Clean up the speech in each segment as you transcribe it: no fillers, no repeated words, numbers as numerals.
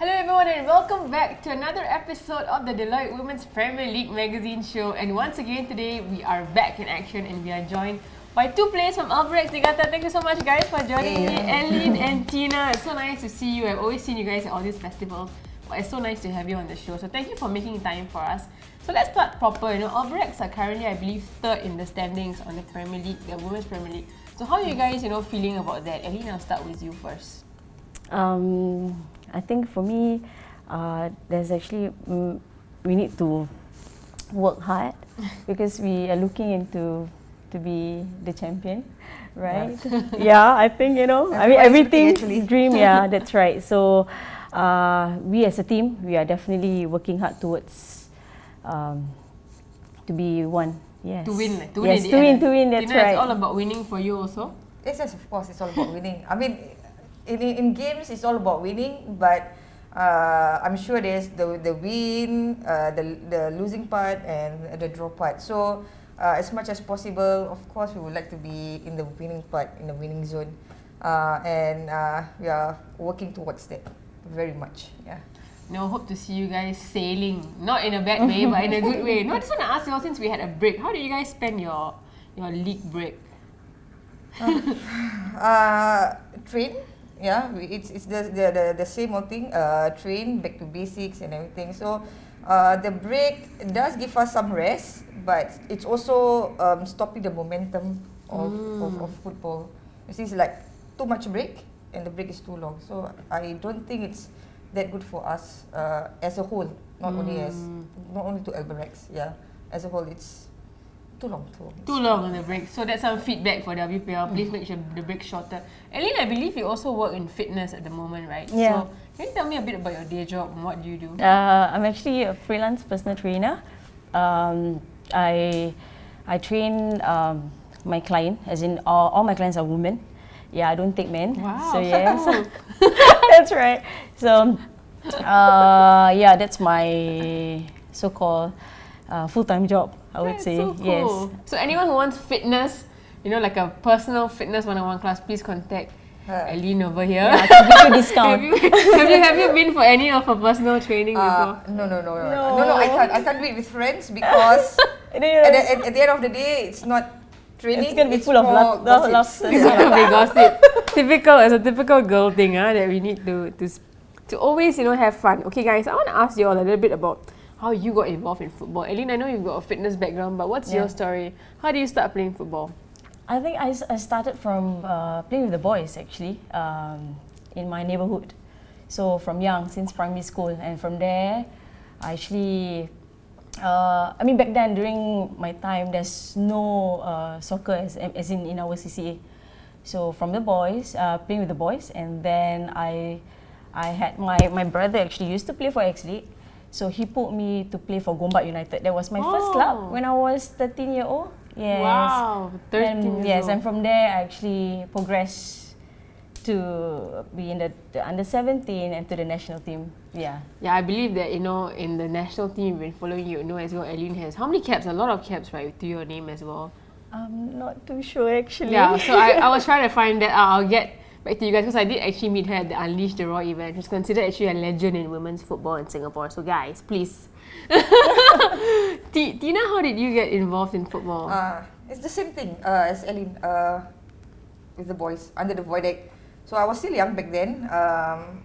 Hello everyone and welcome back to another episode of the Deloitte Women's Premier League magazine show. And once again today we are back in action and we are joined by two players from Albirex Niigata. Thank you so much guys for joining me, Ellyn and Tina. It's so nice to see you. I've always seen you guys at all these festivals, but it's so nice to have you on the show. So thank you for making time for us. So let's start proper. Albirex are currently, I believe, third in the standings on the Premier League, the Women's Premier League. So how are you guys, feeling about that? Ellyn, I'll start with you first. I think for me, there's actually we need to work hard because we are looking into to be the champion, right? Yeah, I think everything's dream. Yeah, that's right. So we as a team, we are definitely working hard towards to be one. Yes. To win. To win. That's right. It's all about winning for you also. Yes, of course, it's all about winning. I mean, in games, it's all about winning, but I'm sure there's the win, the losing part, and the draw part. So, as much as possible, of course, we would like to be in the winning part, in the winning zone, and we are working towards that very much. Yeah. Hope to see you guys sailing, not in a bad way, but in a good way. I just want to ask you all, since we had a break, how did you guys spend your league break? Train. Yeah, it's the same old thing. Train, back to basics and everything. So the break does give us some rest, but it's also stopping the momentum of football. You see, it's like too much break and the break is too long. So I don't think it's that good for us as a whole, not only to Albirex. Yeah, as a whole, it's too long on the break. So that's some feedback for WPL. Please make sure the break shorter. Ellyn, I believe you also work in fitness at the moment, right? Yeah. So can you tell me a bit about your day job and what do you do? I'm actually a freelance personal trainer. I train my client, as in all my clients are women. Yeah, I don't take men. Wow. So yes, that's right. So yeah, that's my so-called full-time job, I would say. So cool. Yes. So anyone who wants fitness, like a personal fitness 101 class, please contact Ellyn over here. Yeah, to give you a discount. have you been for any of her personal training before? No. I can't do it with friends because at the end of the day, it's not training. It's gonna be full of laughter. Gossip. It's a typical girl thing that we need to always have fun. Okay, guys, I want to ask you all a little bit about how you got involved in football. Ellyn, I know you've got a fitness background, but what's your story? How do you start playing football? I think I started from playing with the boys actually in my neighborhood. So from young, since primary school, and from there, I actually, back then during my time, there's no soccer as in our CCA. So from the boys, playing with the boys, and then I had my brother actually used to play for X League. So he put me to play for Gombak United. That was my first club when I was 13-year-old. Yes. Wow, 13 years old. And from there I actually progressed to be in the under 17 and to the national team. Yeah. Yeah, I believe that in the national team, we've been following you. As well, Ellyn has how many caps? A lot of caps, right, to your name as well. I'm not too sure actually. Yeah. So I was trying to find that out. I'll get back to you guys because I did actually meet her at the Unleash the Raw event. She's considered actually a legend in women's football in Singapore. So guys, please. Tina, how did you get involved in football? It's the same thing as Ellyn with the boys under the void deck. So I was still young back then.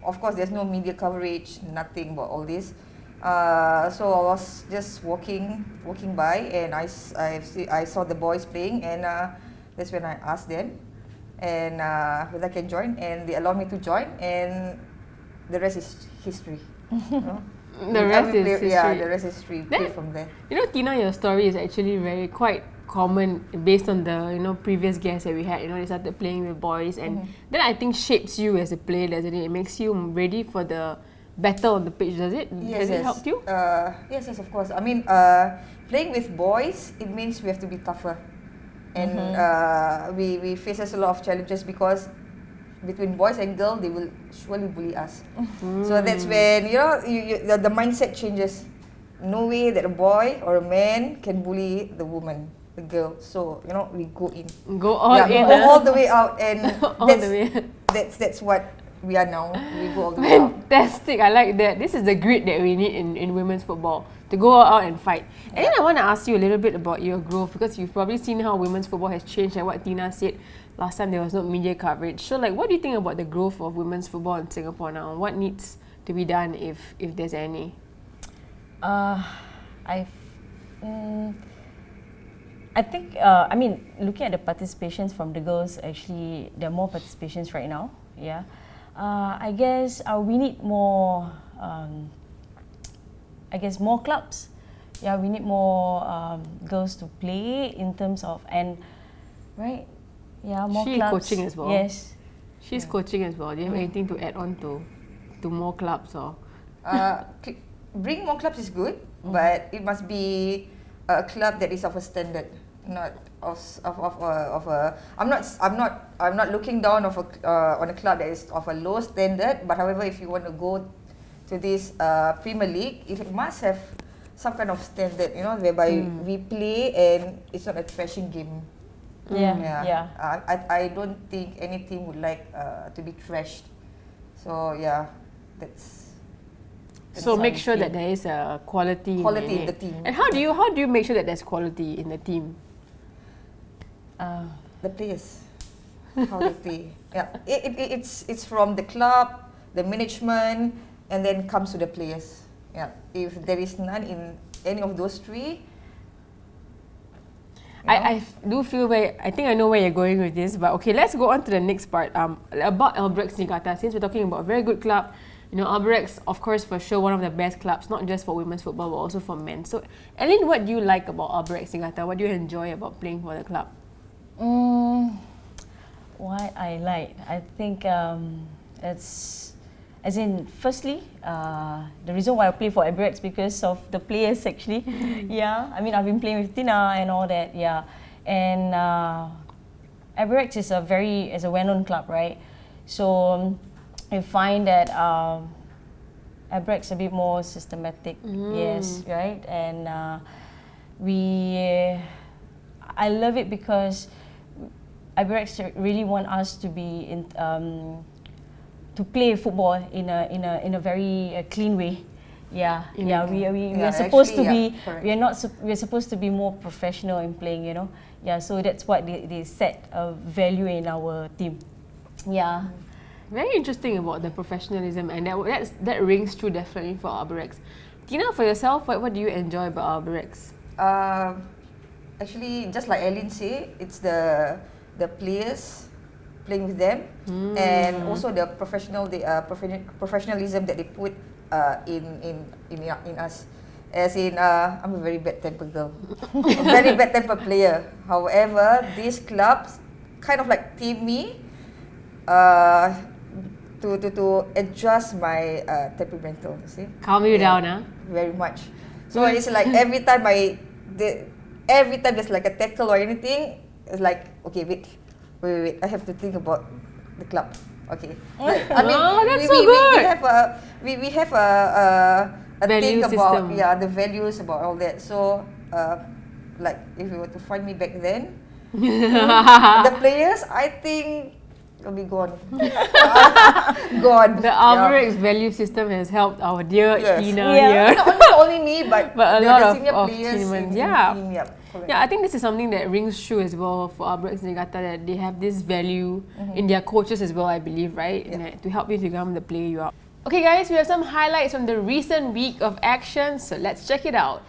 Of course, there's no media coverage, nothing about all this. So I was just walking by, and I saw the boys playing, and that's when I asked them, and whether I can join, and they allowed me to join, and the rest is history. The rest is history. Yeah, the rest is history. Play from there. Tina, your story is actually quite common based on the previous guests that we had. They started playing with boys, and then I think shapes you as a player, doesn't it? It makes you ready for the battle on the pitch, does it? Yes, Has it helped you? Yes, of course. I mean, playing with boys, it means we have to be tougher. And we face a lot of challenges because between boys and girls, they will surely bully us. So that's when the mindset changes. No way that a boy or a man can bully the woman, the girl. So we go in, go all in, all the way out, and all that's, the way. that's what we are now. We go all the way out. Fantastic, I like that. This is the grit that we need in women's football, to go out and fight. And then I want to ask you a little bit about your growth, because you've probably seen how women's football has changed, like what Tina said. Last time there was no media coverage. So like, what do you think about the growth of women's football in Singapore now? What needs to be done if there's any? I think, I mean, looking at the participations from the girls, actually, there are more participations right now. Yeah. I guess we need more, more clubs. Yeah, we need more girls to play in terms of, and, right? Yeah, more She's clubs. coaching as well. Yes. She's coaching as well. Do you have anything to add on to more clubs or? Bring more clubs is good, but it must be a club that is of a standard, not of a. I'm not looking down on a club that is of a low standard. But however, if you want to go to this Premier League, it must have some kind of standard, you know, whereby we play and it's not a trashing game. Yeah. I don't think any team would like to be trashed. So yeah, that's. So make sure that there is a quality in the team. And how do you make sure that there's quality in the team? The players, how they play. Yeah, it's from the club, the management, and then comes to the players. Yeah, if there is none in any of those three. I do feel I think I know where you're going with this, but okay, let's go on to the next part. About Albirex Niigata, since we're talking about a very good club. You know, Albirex, of course, for sure, one of the best clubs, not just for women's football, but also for men. So, Ellyn, what do you like about Albirex Niigata? What do you enjoy about playing for the club? What I like, I think it's, as in, firstly, the reason why I play for Albirex because of the players actually. Yeah, I mean, I've been playing with Tina and all that. Yeah, and Albirex is a well-known club, right? So. I find that Albirex a bit more systematic, yes, right? And I love it because Albirex really want us to be to play football in a very clean way. We are supposed to be. We're supposed to be more professional in playing. You know. Yeah. So that's what they set a value in our team. Yeah. Very interesting about the professionalism, and that rings true definitely for Albirex. Tina, for yourself, what do you enjoy about Albirex? Actually, just like Ellyn said, it's the players playing with them, and also the professionalism that they put in us. As in, I'm a very bad-tempered girl, a very bad-tempered player. However, these clubs kind of like team me. To adjust my temperamental, you see. Calm you down, huh? Very much. So it's like every time there's like a tackle or anything, it's like, okay, wait, I have to think about the club. Okay. I mean, that's so good. We have a value thing about system. The values about all that. So like if you were to find me back then, the players, I think. Will be gone. Gone. The Albirex value system has helped our dear Tina here. Not only me, but a the lot senior of players team. in the team. Yeah, I think this is something that rings true as well for Albirex Niigata, that they have this value in their coaches as well, I believe, right? And to help you to become the player you are. Okay guys, we have some highlights from the recent week of action, so let's check it out.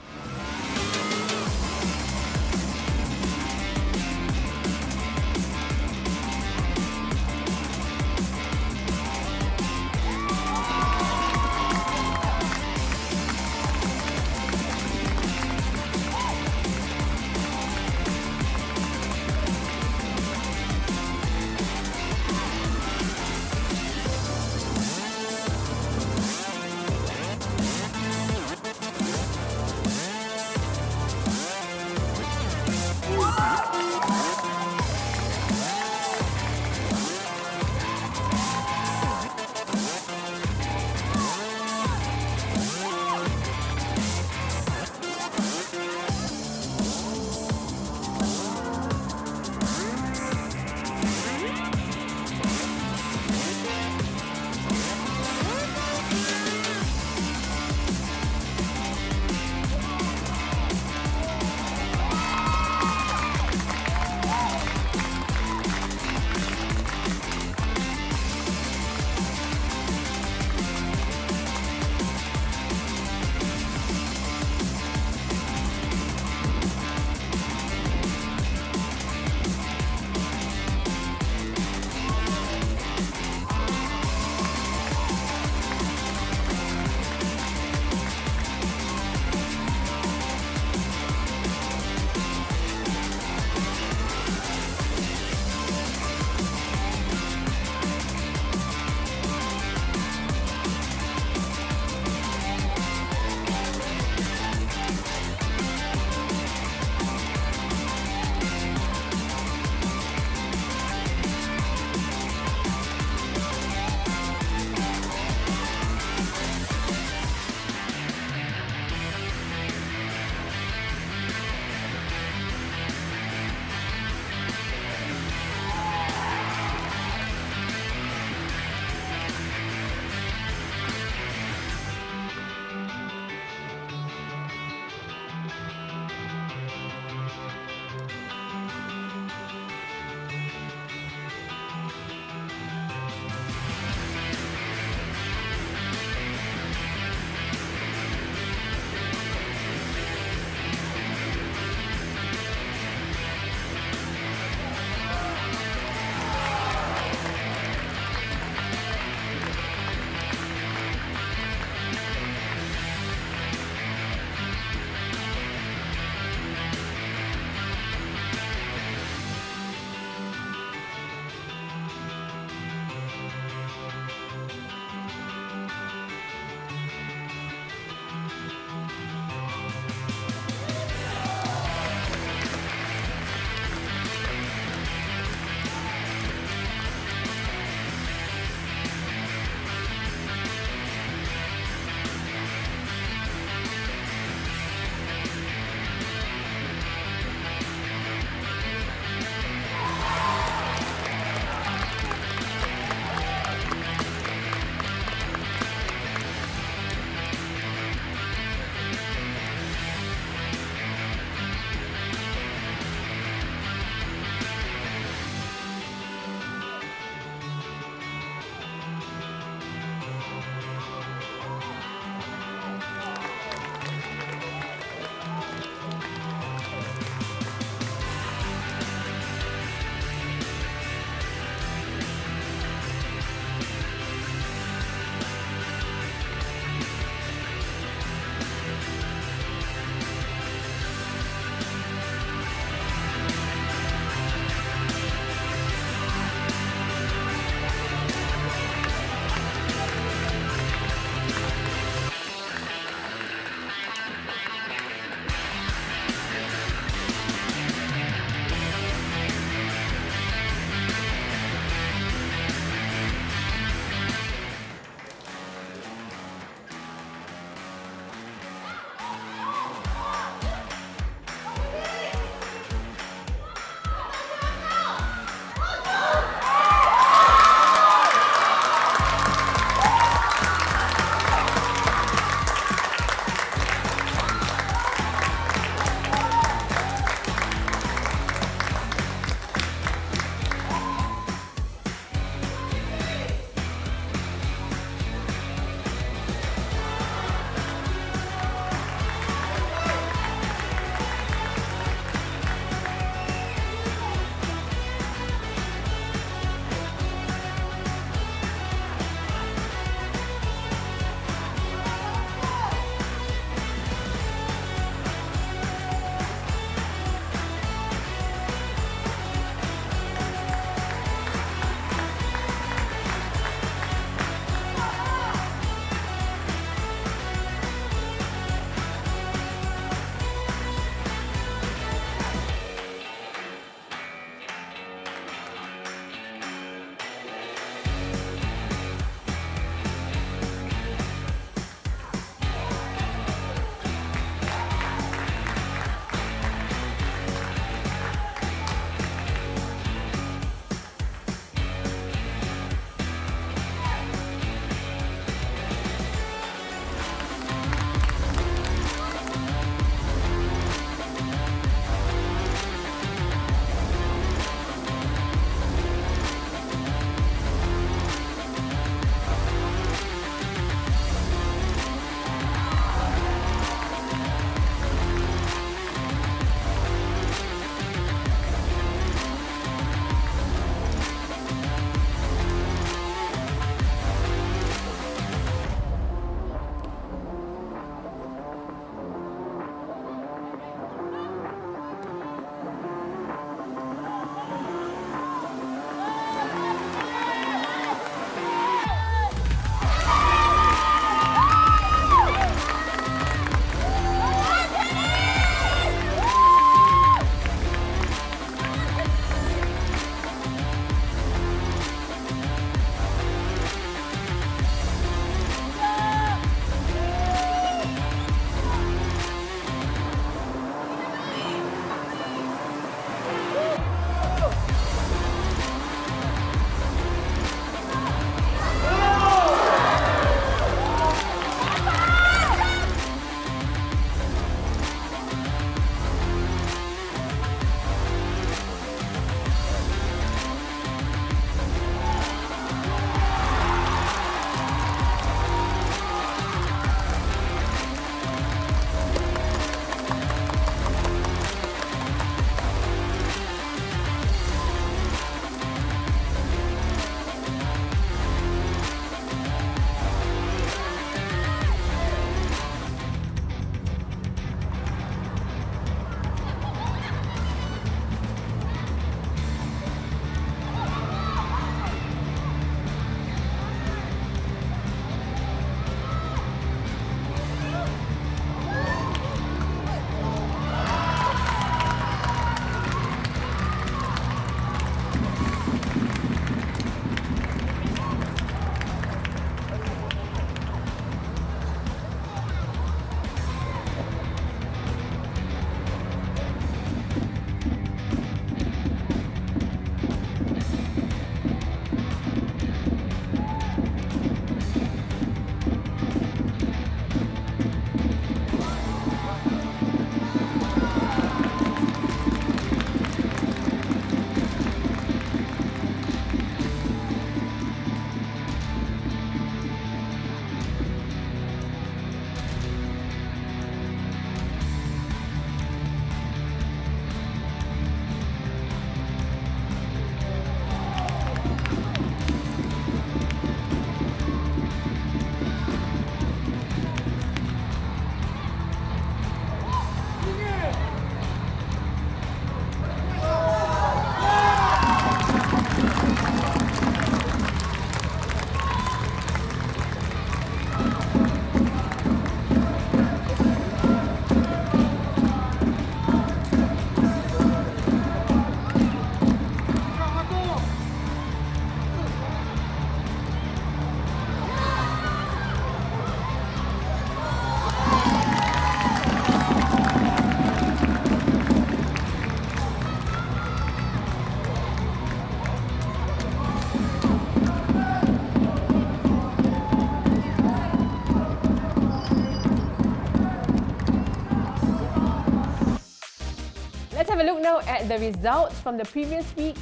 look now at the results from the previous week.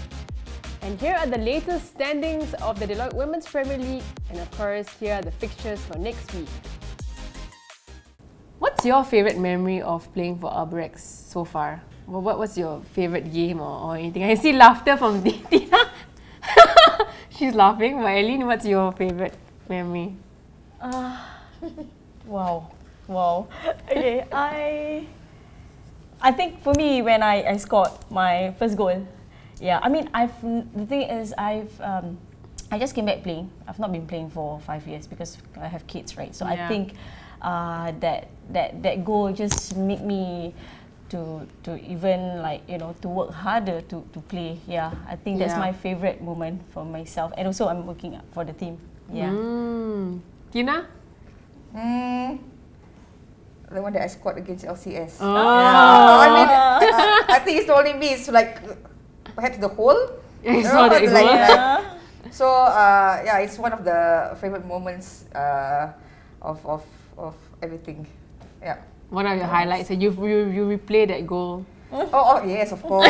And here are the latest standings of the Deloitte Women's Premier League. And of course, here are the fixtures for next week. What's your favourite memory of playing for Albirex so far? What was your favourite game or anything? I see laughter from Tina. She's laughing. But Ellyn, what's your favourite memory? Wow. Okay, I think for me when I scored my first goal, yeah. I mean, the thing is I just came back playing. I've not been playing for 5 years because I have kids, right? So I think that goal just made me to even to work harder to play. Yeah, I think that's my favorite moment for myself, and also I'm working for the team. Yeah. Tina? The one that I scored against LCS. Oh. I mean, I think it's only me. It's like perhaps the whole. I saw that goal. So it's one of the favorite moments of everything. Yeah. One of your highlights, and you replay that goal. Oh yes, of course.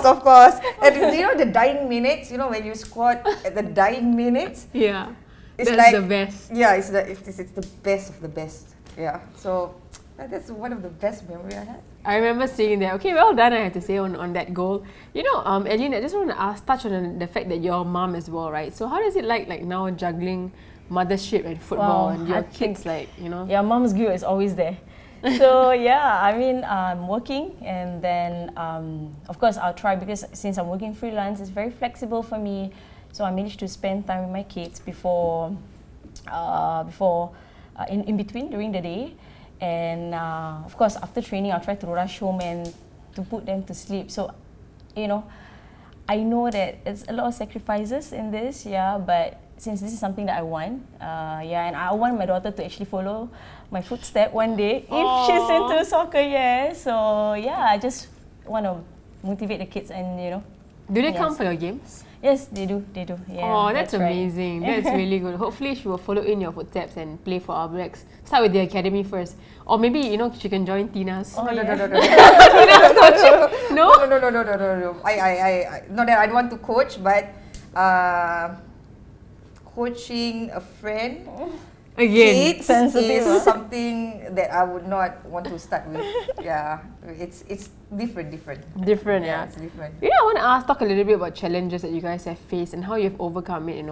Of course. And you know the dying minutes. You know when you scored at the dying minutes. Yeah. It's that's like the best. Yeah, it's the best of the best. Yeah. So that's one of the best memory I had. I remember seeing that. Okay, well done, I have to say, on that goal. You know, Ellyn, I just want to touch on the fact that you're a mom as well, right? So how does it like now juggling mothership and football and your kids, Yeah, mom's guilt is always there. So yeah, I mean, I'm working, and then of course I'll try, because since I'm working freelance, it's very flexible for me. So I managed to spend time with my kids before in between during the day, and of course after training I'll try to rush home and to put them to sleep. So I know that it's a lot of sacrifices in this, but since this is something that I want, and I want my daughter to actually follow my footstep one day if she's into soccer, So I just want to motivate the kids, and Do they come for your games? Yes, they do. Yeah. Oh, that's amazing. Right. That's really good. Hopefully she will follow in your footsteps and play for Albirex. Start with the academy first. Or maybe, she can join Tina's. No. Tina's coaching. No? No. I not that I don't want to coach, but coaching a friend again, kids is something that I would not want to start with. Yeah, it's different. Different, yeah. It's different. I want to talk a little bit about challenges that you guys have faced and how you've overcome it.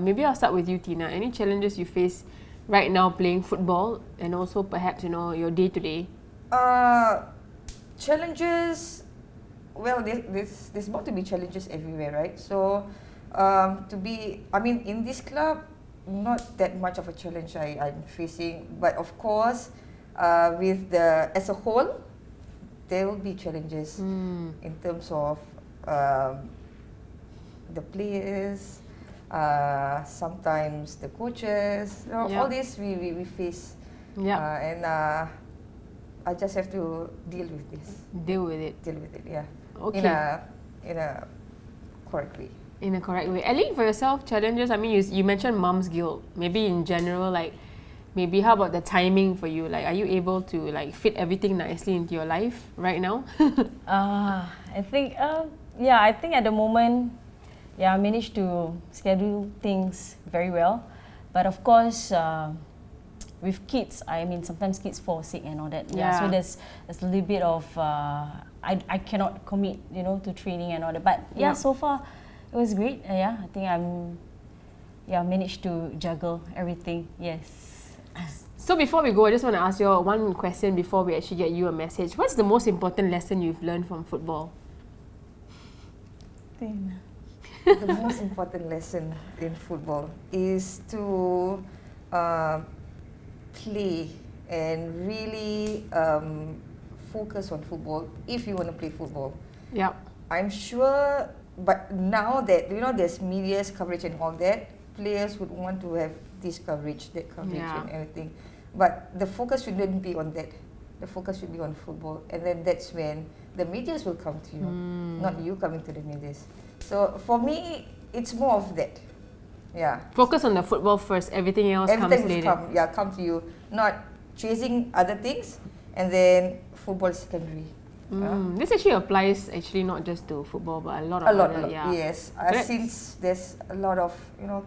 Maybe I'll start with you, Tina. Any challenges you face right now playing football, and also perhaps your day to day? Challenges. Well, there's bound to be challenges everywhere, right? So, in this club, not that much of a challenge I'm facing, but of course, as a whole, there will be challenges in terms of the players, sometimes the coaches. All this we face, and I just have to deal with this. Deal with it, yeah. Okay. In a correct way. In a correct way. Ellyn, for yourself, challenges, you mentioned mom's guilt. Maybe in general, maybe how about the timing for you? Are you able to fit everything nicely into your life right now? I think at the moment, I managed to schedule things very well. But of course, with kids, sometimes kids fall sick and all that. So there's a little bit of, I cannot commit, to training and all that. But so far, it was great. I think managed to juggle everything. Yes. So before we go, I just want to ask you one question before we actually get you a message. What's the most important lesson you've learned from football? The most important lesson in football is to play and really focus on football if you want to play football. Yeah. I'm sure. But now that there's media's coverage and all that, players would want to have this coverage, that coverage, and everything. But the focus shouldn't be on that. The focus should be on football, and then that's when the medias will come to you, not you coming to the medias. So for me, it's more of that. Yeah. Focus on the football first. Everything else comes later. Come to you. Not chasing other things. and then football is secondary. This actually applies not just to football, but a lot of other, Yes. Since there's a lot of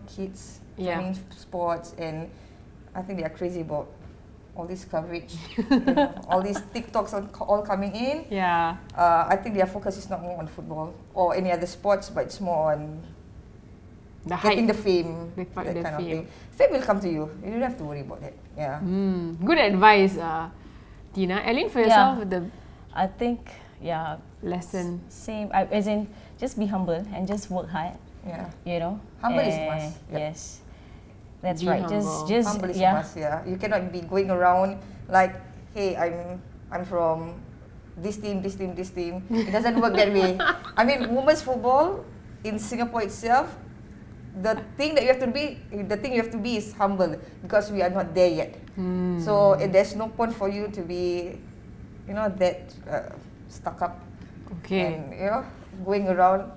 kids joining sports, and I think they are crazy about all this coverage, all these TikToks all coming in. Yeah. I think their focus is not more on football or any other sports, but it's more on The hype. getting the fame, They fight the of fame. thing. Fame will come to you. You don't have to worry about that. Yeah. Good advice, Tina. Ellyn, for yourself, the I think, lesson. same. As in, just be humble and just work hard. Yeah. Humble is a must. Yep. Yes, that's Be right. humble. Just Humble is a must. Yeah. You cannot be going around like, hey, I'm from this team. It doesn't work that way. I mean, women's football in Singapore itself, the thing you have to be is humble, because we are not there yet. So there's no point for you to be, that stuck up. Okay. And going around,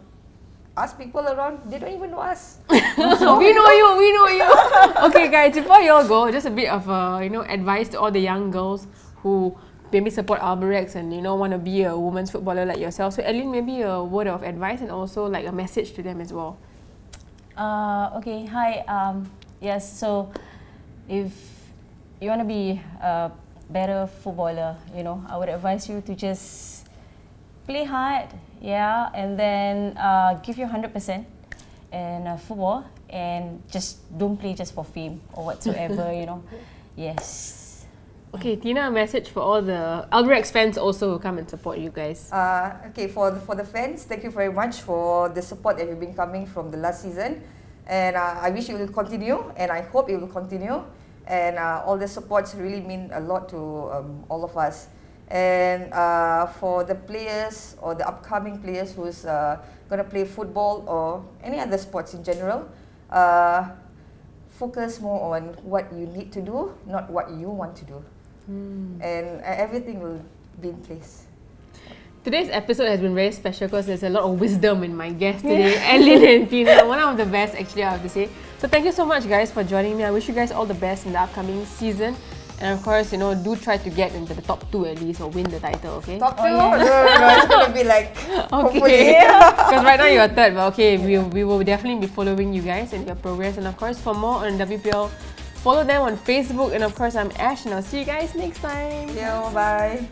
ask people around, they don't even know us. We know you. Okay, guys, before you all go, just a bit of advice to all the young girls who maybe support Albirex and want to be a women's footballer like yourself. So Ellyn, maybe a word of advice and also like a message to them as well. Okay, hi. Yes, so if you want to be a better footballer, I would advise you to just play hard, and then give your 100% in football, and just don't play just for fame or whatsoever, Yes. Okay, Tina, a message for all the Albirex fans also who come and support you guys. Okay, for the fans, thank you very much for the support that you've been coming from the last season, and I wish it will continue, and I hope it will continue, and all the supports really mean a lot to all of us. And for the players or the upcoming players who's gonna play football or any other sports in general, focus more on what you need to do, not what you want to do. And everything will be in place. Today's episode has been very special because there's a lot of wisdom in my guest today, Ellyn and Tina. One of the best, actually, I have to say. So thank you so much, guys, for joining me. I wish you guys all the best in the upcoming season. And of course, do try to get into the top 2 at least, or win the title, okay? Top 2? No, it's gonna be like, okay. Because right now you're 3rd, but okay, we will definitely be following you guys and your progress. And of course, for more on WPL, follow them on Facebook. And of course, I'm Ash, and I'll see you guys next time. Bye.